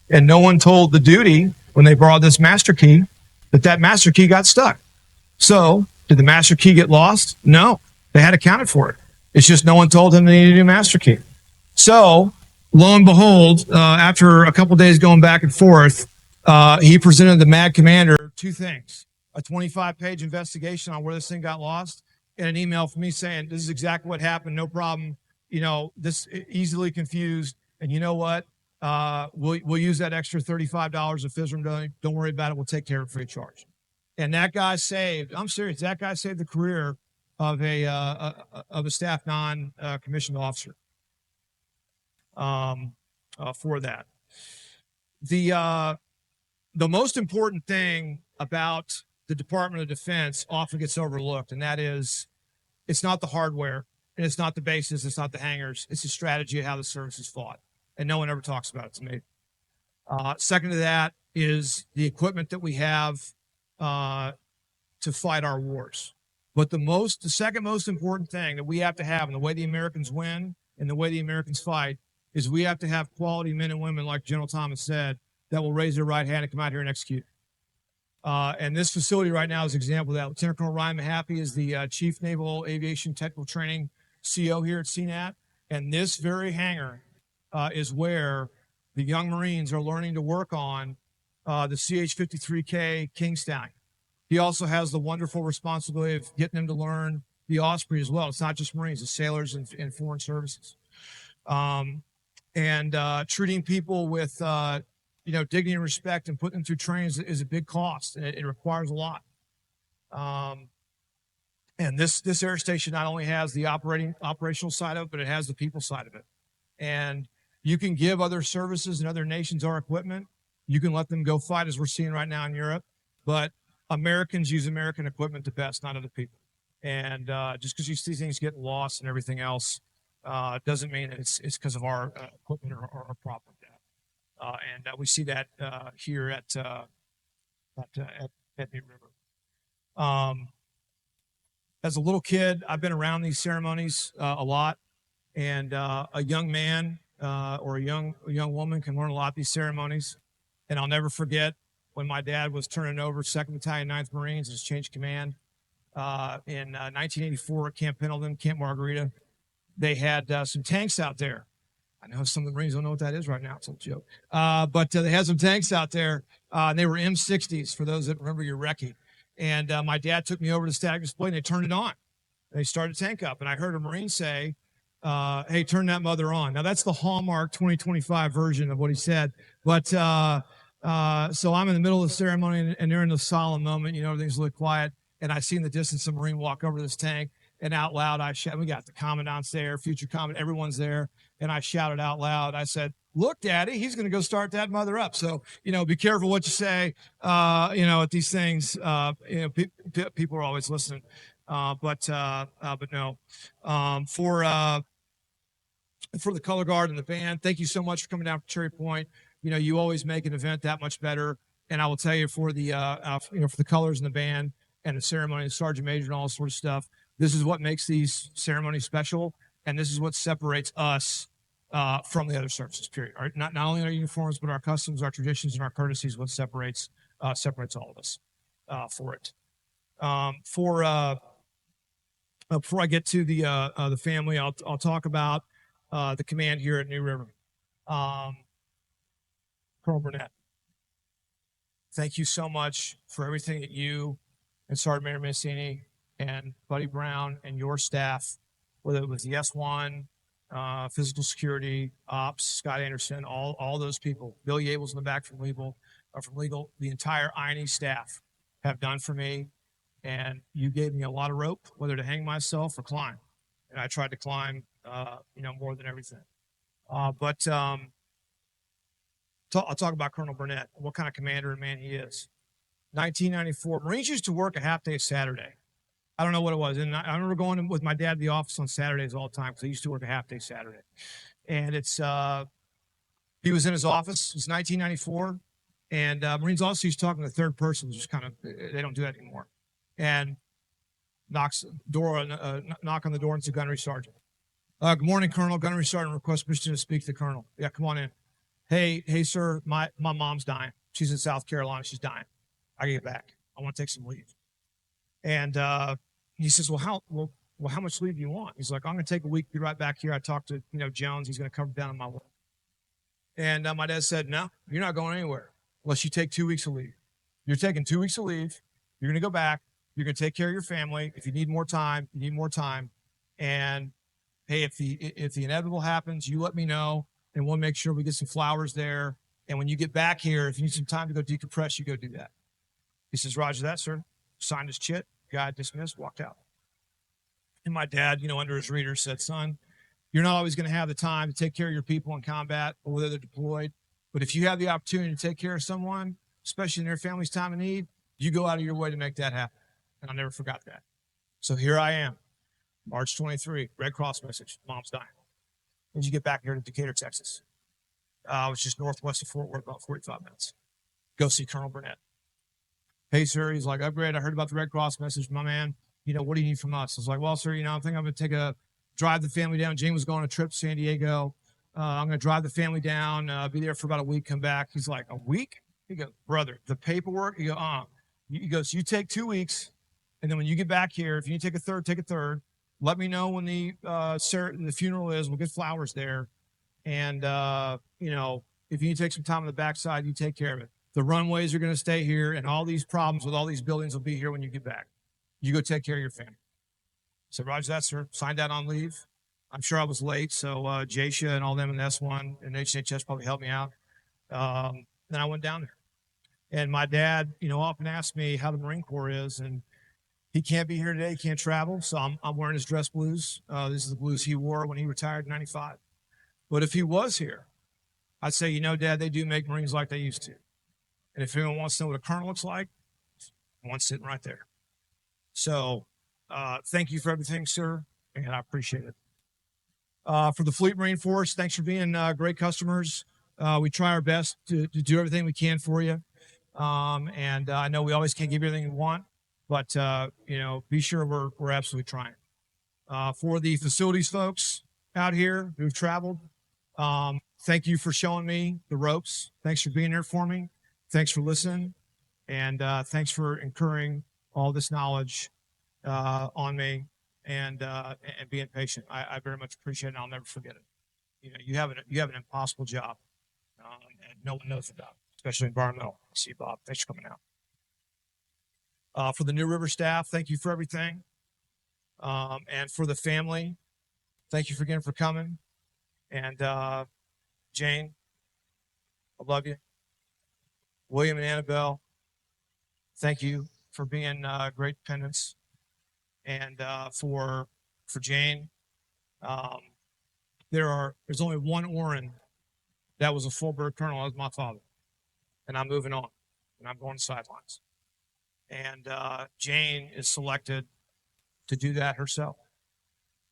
And no one told the duty when they borrowed this master key that master key got stuck. So did the master key get lost? No. They had accounted for it. It's just no one told him they needed a new master key. So lo and behold, after a couple of days going back and forth, he presented the MAD commander 2 things: a 25-page investigation on where this thing got lost, and an email from me saying, this is exactly what happened, no problem. You know, this easily confused, and you know what? We'll use that extra $35 of FISRM. Don't worry about it. We'll take care of it free of charge. And that guy saved, I'm serious, that guy saved the career of a staff non-commissioned officer for that. The most important thing about the Department of Defense often gets overlooked, and that is it's not the hardware, and it's not the bases, it's not the hangars, it's the strategy of how the service is fought. And no one ever talks about it to me. Second to that is the equipment that we have to fight our wars. But the second most important thing that we have to have, and the way the Americans win and the way the Americans fight, is we have to have quality men and women, like General Thomas said, that will raise their right hand and come out here and execute. And this facility right now is an example of that. Lieutenant Colonel Ryan Mahaffey is the Chief Naval Aviation Technical Training CO here at CNAT. And this very hangar is where the young Marines are learning to work on the CH-53K King Stallion. He also has the wonderful responsibility of getting them to learn the Osprey as well. It's not just Marines, it's sailors and foreign services. Treating people with dignity and respect and putting them through training is a big cost, and it requires a lot. And this air station not only has the operational side of it, but it has the people side of it. And you can give other services and other nations our equipment. You can let them go fight, as we're seeing right now in Europe. But Americans use American equipment the best, not other people. And just because you see things getting lost and everything else doesn't mean that it's because of our equipment or our problem with that. And we see that here at New River. As a little kid, I've been around these ceremonies a lot, and a young man or a young woman can learn a lot of these ceremonies. And I'll never forget when my dad was turning over 2nd Battalion, 9th Marines as change command in 1984 at Camp Pendleton, Camp Margarita. They had some tanks out there. I know some of the Marines don't know what that is right now. It's a joke. But they had some tanks out there. And they were M60s, for those that remember your recce. And my dad took me over to the static display, and they turned it on. They started the tank up. And I heard a Marine say, hey, turn that mother on. Now, that's the Hallmark 2025 version of what he said. But so I'm in the middle of the ceremony, and they're in the solemn moment. You know, everything's a little quiet. And I see in the distance a Marine walk over to this tank. And out loud, I shout, we got the commandant's there, future commandant, everyone's there. And I shouted out loud, I said, look, Daddy, he's going to go start that mother up. So, be careful what you say, at these things. People are always listening. But no. For the color guard and the band, thank you so much for coming down from Cherry Point. You always make an event that much better. And I will tell you, for the for the colors and the band and the ceremony, the sergeant major and all this sort of stuff, this is what makes these ceremonies special, and this is what separates us from the other services, period. Not only our uniforms, but our customs, our traditions, and our courtesies, what separates all of us for it. Before I get to the family, I'll talk about the command here at New River. Colonel Burnett, thank you so much for everything that you and Sergeant Major Mancini and Buddy Brown and your staff, whether it was the S1, physical security, ops, Scott Anderson, all those people, Bill Yable's in the back from legal, the entire INE staff have done for me. And you gave me a lot of rope, whether to hang myself or climb. And I tried to climb, more than everything. But I'll talk about Colonel Burnett, what kind of commander and man he is. 1994, Marines used to work a half day Saturday. I don't know what it was. And I remember going with my dad to the office on Saturdays all the time because he used to work a half day Saturday. And he was in his office. It's 1994. And Marines also used to talk in the third person, just kind of, they don't do that anymore. And knock on the door, and it's a gunnery sergeant. Good morning, Colonel. Gunnery sergeant requests permission to speak to the colonel. Yeah, come on in. Hey, sir, my mom's dying. She's in South Carolina. She's dying. I gotta get back. I want to take some leave. And he says, well, how much leave do you want? He's like, I'm going to take a week, be right back here. I talked to, Jones. He's going to cover down on my work. And my dad said, no, you're not going anywhere unless you take 2 weeks of leave. You're taking 2 weeks of leave. You're going to go back. You're going to take care of your family. If you need more time, you need more time. And hey, if the inevitable happens, you let me know, and we'll make sure we get some flowers there. And when you get back here, if you need some time to go decompress, you go do that. He says, Roger that, sir. Signed his chit. Guy dismissed, walked out. And my dad, under his reader said, son, you're not always going to have the time to take care of your people in combat or whether they're deployed. But if you have the opportunity to take care of someone, especially in their family's time of need, you go out of your way to make that happen. And I never forgot that. So here I am, March 23, Red Cross message, mom's dying. When did you get back here to Decatur, Texas? I was just northwest of Fort Worth, about 45 minutes. Go see Colonel Burnett. Hey, sir. He's like, upgrade. I heard about the Red Cross message, my man. What do you need from us? I was like, well, sir, I think I'm going to drive the family down. Jane was going on a trip to San Diego. I'm going to drive the family down, be there for about a week, come back. He's like, a week? He goes, brother, the paperwork? He goes, He goes, you take 2 weeks. And then when you get back here, if you need to take a third, take a third. Let me know when the funeral is. We'll get flowers there. And, if you need to take some time on the backside, you take care of it. The runways are going to stay here, and all these problems with all these buildings will be here when you get back. You go take care of your family. I said, Roger that, sir. Signed out on leave. I'm sure I was late, so Jasha and all them in S1 and HHS probably helped me out. Then I went down there. And my dad, often asks me how the Marine Corps is, and he can't be here today. He can't travel, so I'm wearing his dress blues. This is the blues he wore when he retired in 95. But if he was here, I'd say, Dad, they do make Marines like they used to. And if anyone wants to know what a colonel looks like, one's sitting right there. So thank you for everything, sir, and I appreciate it. For the Fleet Marine Force, thanks for being great customers. We try our best to do everything we can for you. And I know we always can't give you everything you want, but, be sure we're absolutely trying. For the facilities folks out here who've traveled, thank you for showing me the ropes. Thanks for being there for me. Thanks for listening. And thanks for incurring all this knowledge on me and being patient. I very much appreciate it, and I'll never forget it. You have an impossible job, and no one knows about it, especially environmental. See, Bob, thanks for coming out. For the New River staff, thank you for everything. And for the family, thank you again for coming. And Jane, I love you. William and Annabelle, thank you for being great dependents. And for Jane, there's only one Oren that was a full bird colonel. That was my father. And I'm moving on, and I'm going to sidelines. And Jane is selected to do that herself.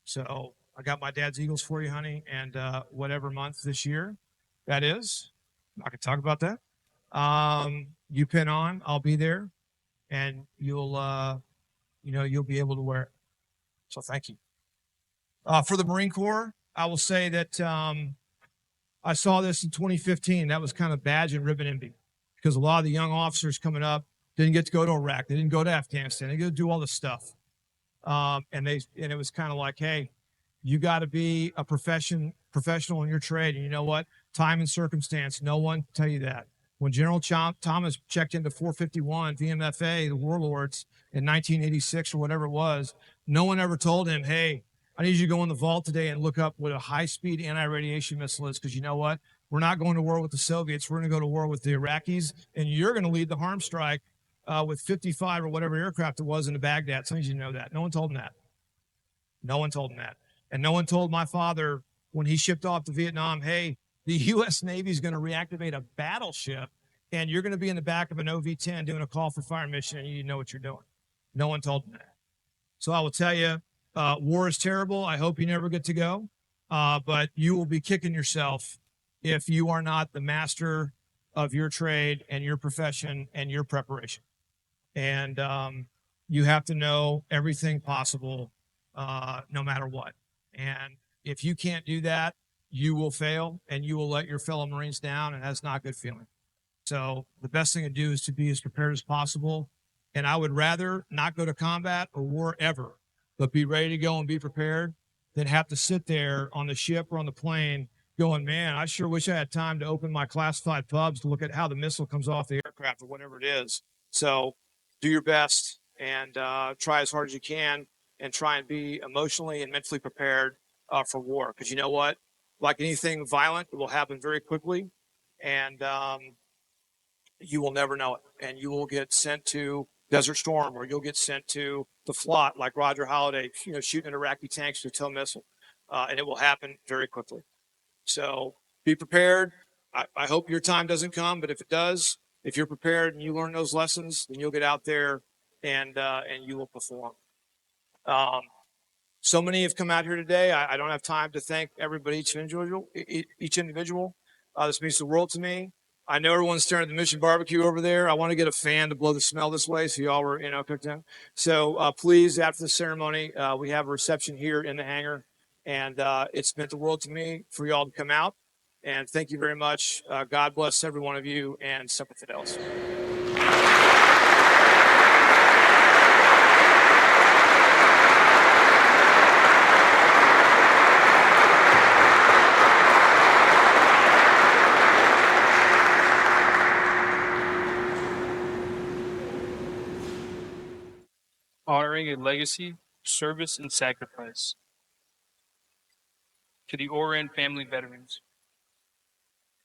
So I got my dad's Eagles for you, honey, and whatever month this year that is, I can talk about that. You pin on, I'll be there, and you'll be able to wear it. So thank you. For the Marine Corps, I will say that I saw this in 2015. That was kind of badge and ribbon envy, because a lot of the young officers coming up didn't get to go to Iraq. They didn't go to Afghanistan. They didn't do all this stuff. And it was kind of like, hey, you got to be a professional in your trade. And you know what? Time and circumstance, no one can tell you that. When General Thomas checked into 451 VMFA, the warlords, in 1986 or whatever it was, no one ever told him, hey, I need you to go in the vault today and look up what a high-speed anti-radiation missile is, because you know what? We're not going to war with the Soviets. We're going to go to war with the Iraqis, and you're going to lead the harm strike with 55 or whatever aircraft it was into Baghdad. Some of you know that. No one told him that. No one told him that. And no one told my father when he shipped off to Vietnam, hey, The U.S. Navy is going to reactivate a battleship, and you're going to be in the back of an OV-10 doing a call for fire mission, and you know what you're doing. No one told me that. So I will tell you, war is terrible. I hope you never get to go, but you will be kicking yourself if you are not the master of your trade and your profession and your preparation. And you have to know everything possible, no matter what. And if you can't do that, you will fail and you will let your fellow Marines down, and that's not a good feeling. So the best thing to do is to be as prepared as possible. And I would rather not go to combat or war ever, but be ready to go and be prepared than have to sit there on the ship or on the plane going, man, I sure wish I had time to open my classified pubs to look at how the missile comes off the aircraft or whatever it is. So do your best and try as hard as you can and try and be emotionally and mentally prepared for war. Because you know what? Like anything violent, it will happen very quickly. And you will never know it. And you will get sent to Desert Storm, or you'll get sent to the FLOT like Roger Holiday, shooting at Iraqi tanks with a TOW missile. And it will happen very quickly. So be prepared. I hope your time doesn't come, but if it does, if you're prepared and you learn those lessons, then you'll get out there and you will perform. So many have come out here today. I don't have time to thank everybody, each individual. This means the world to me. I know everyone's staring at the Mission Barbecue over there. I want to get a fan to blow the smell this way, so y'all were, cooked in. So please, after the ceremony, we have a reception here in the hangar, and it's meant the world to me for y'all to come out. And thank you very much. God bless every one of you, and Semper Fidelis. Honoring a legacy, service, and sacrifice. To the Oren family veterans,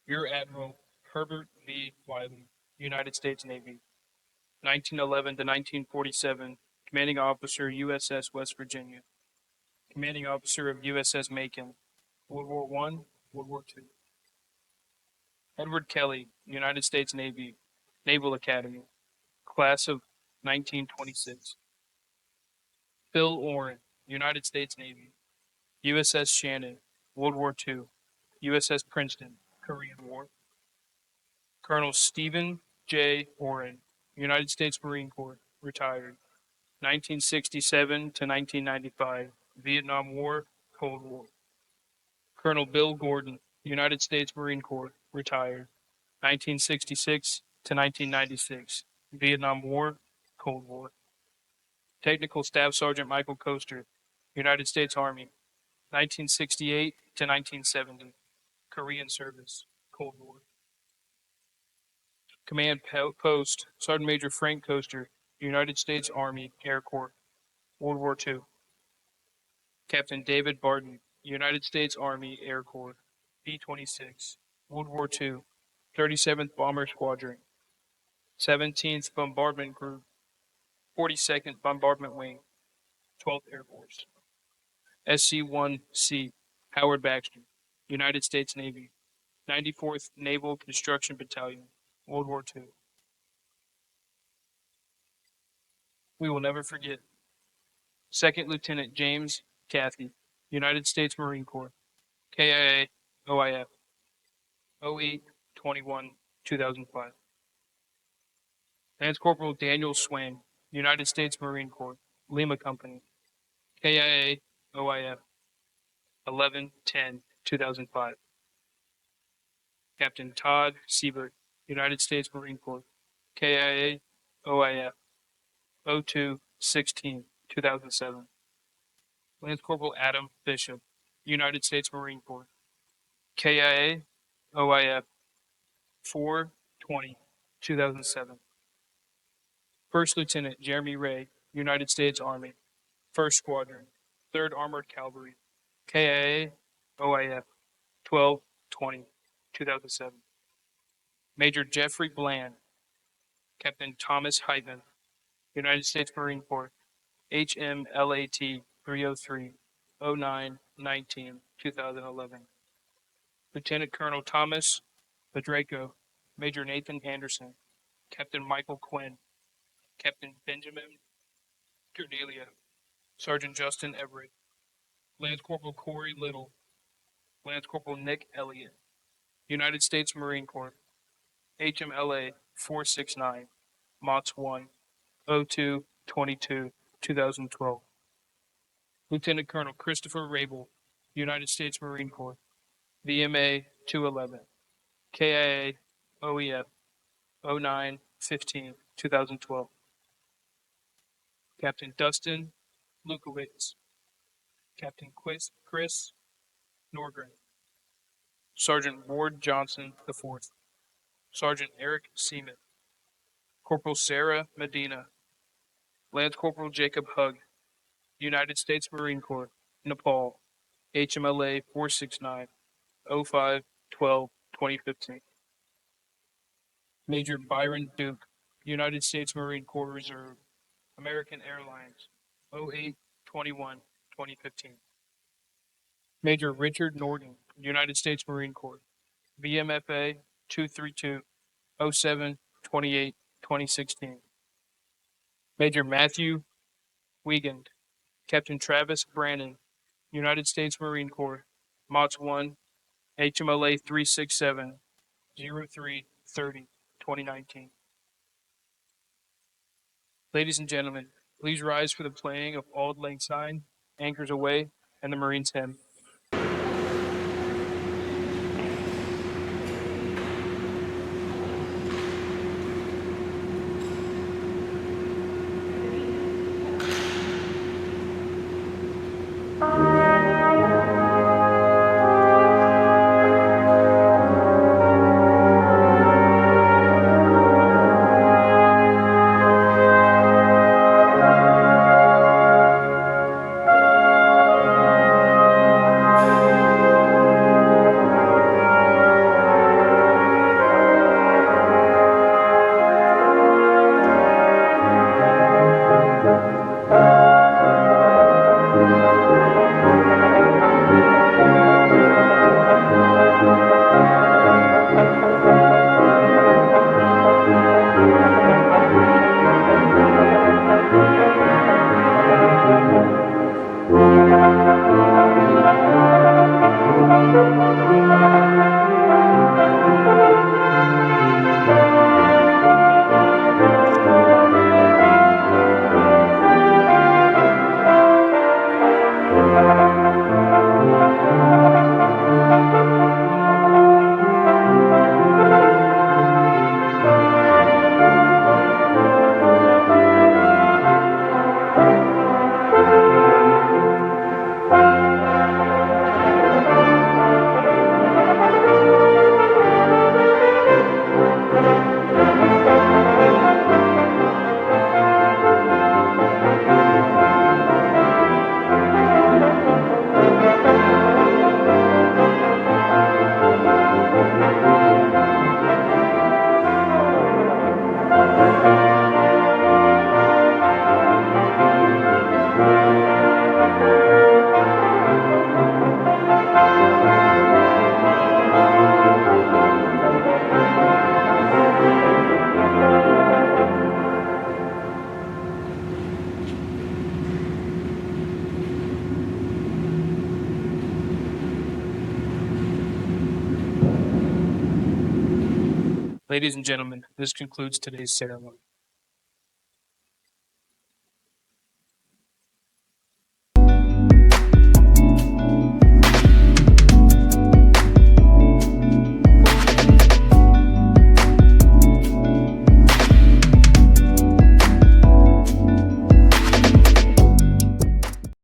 Rear Admiral Herbert V. Wiley, United States Navy, 1911 to 1947, Commanding Officer, USS West Virginia, Commanding Officer of USS Macon, World War I, World War II. Edward Kelly, United States Navy, Naval Academy, Class of 1926. Phil Oren, United States Navy, USS Shannon, World War II, USS Princeton, Korean War. Colonel Stephen J. Oren, United States Marine Corps, retired, 1967 to 1995, Vietnam War, Cold War. Colonel Bill Gordon, United States Marine Corps, retired, 1966 to 1996, Vietnam War, Cold War. Technical Staff Sergeant Michael Coaster, United States Army, 1968 to 1970, Korean service, Cold War. Command Post Sergeant Major Frank Coaster, United States Army Air Corps, World War II. Captain David Barton, United States Army Air Corps, B-26, World War II, 37th Bomber Squadron, 17th Bombardment Group, 42nd Bombardment Wing, 12th Air Force. SC-1C, Howard Baxter, United States Navy, 94th Naval Construction Battalion, World War II. We will never forget. Second Lieutenant James Cathy, United States Marine Corps, KIA, OIF, 08-21-2005. Lance Corporal Daniel Swain, United States Marine Corps, Lima Company, KIA, OIF, 11-10-2005. Captain Todd Siebert, United States Marine Corps, KIA, OIF, 02-16-2007. Lance Corporal Adam Bishop, United States Marine Corps, KIA, OIF, 4-20-2007. First Lieutenant Jeremy Ray, United States Army, 1st Squadron, 3rd Armored Cavalry, KIA, OIF, 12-20-2007. Major Jeffrey Bland, Captain Thomas Heitman, United States Marine Corps, HMLAT 303, 09-19-2011. Lieutenant Colonel Thomas Bedraco, Major Nathan Anderson, Captain Michael Quinn, Captain Benjamin Cordelia, Sergeant Justin Everett, Lance Corporal Corey Little, Lance Corporal Nick Elliott, United States Marine Corps, HMLA 469, MOTS 1, 02-22, 2012. Lieutenant Colonel Christopher Rabel, United States Marine Corps, VMA 211, KIA OEF 09-15, 2012. Captain Dustin Lukowitz, Captain Chris Norgren, Sergeant Ward Johnson IV, Sergeant Eric Seaman, Corporal Sarah Medina, Lance Corporal Jacob Hugg, United States Marine Corps, Nepal, HMLA 469, 05-12-2015. Major Byron Duke, United States Marine Corps Reserve, American Airlines, 08-21-2015. Major Richard Norton, United States Marine Corps, VMFA 232, 07-28-2016. Major Matthew Wiegand, Captain Travis Brannon, United States Marine Corps, MOTS 1, HMLA 367, 03-30, 2019. Ladies and gentlemen, please rise for the playing of Auld Lang Syne, Anchors Away, and the Marines Hymn. Ladies and gentlemen, this concludes today's ceremony.